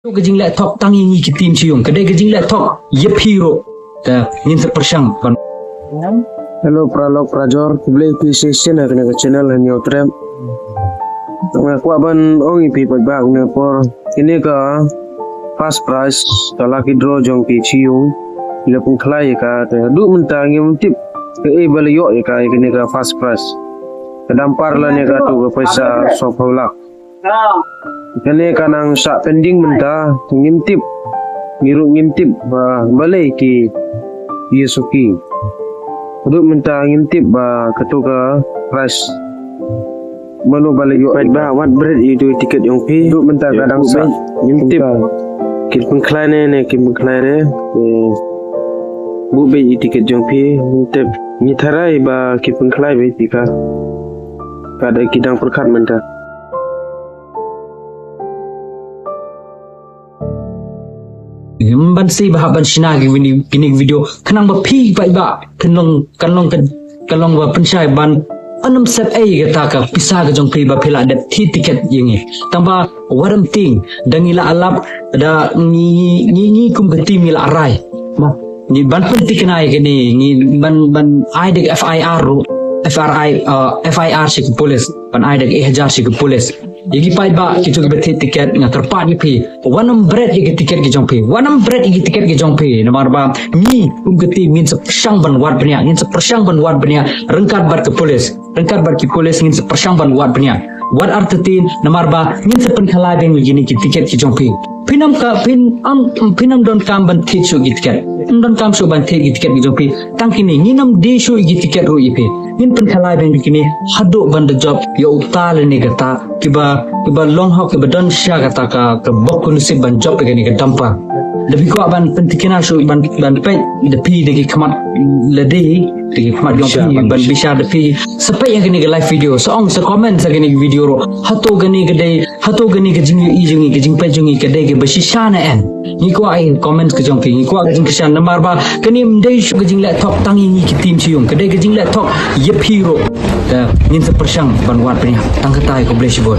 Gajing laptop tangi ni ki tim cium kedai gajing laptop yep hero ngin sepersang kan. Hello Pralog Prajor Play PlayStation at the channel and your tram. Aku aban ongi pi pagbag na por kini ka fast price talaki draw jong pi cium ila pun klay ka du mentang yung tip ke balayo ka kini ka fast price kedampar la ne ka tu ka paisa sopolak kene kanang sa pending menta ngintip ngintip balay ki Yesuki uduk menta ngintip ba katuka price manu balay yo ba what bread itu tiket yung pi uduk menta kadang sa ngintip kit pengklane ne kit pengklane bu be tiket yung pi ngintip ngitarai ba kit pengklai be tika kada kidang perkat menta. Ban si bahaban sina gini video kenang ba pi ba kanong ba pensai ban anam set ai kata ka pisa ga jong pi ba phila dat thi ticket yingi tamba waram ting dangila alap da ni kum gati mil arai ma ni ban penting kenai gini ni ban ai de FIR si ke polis ban ai de ihjar si ke polis yagi pai ba kitu bethi tiket nga terpat ni pi wanam bread yagi tiket ki jong pi wanam bread yagi tiket ki jong pi namar ba mi geti min sepersang ban wat benya ngin sepersang ban wat benya rengkat bar ke polis rengkat bar ki polis ngin sepersang ban wat benya wat artetin namar ba ngin sepen khala deng gini ki tiket ki jong pi pinam don kam ban thi chu ki tiket don kam su ban thi ki tiket ki jong pi tangkini nginam de su ki tiket ro ipe ngin pen khala deng kini hado ban de job yo utal ni gata kiba long hawk kiba don sya kata ka bokun si ban job gani ka dampa lebih ko ban pentikina su ban pe de pi de kamat lede de kamat jong pi ban bisa de pi sampai yang gani live video song sa comment sa gani video ro hato gani ke jing pe jungi ke de ke basi shana en ni ko ai comment ke jong pi ni ko jing ke shan namar ba kani mdei su ke jing laptop tangi ni ki tim siung ke de ke jing laptop yep hero ngin sepersang ban wat punya tang katai ko bless bot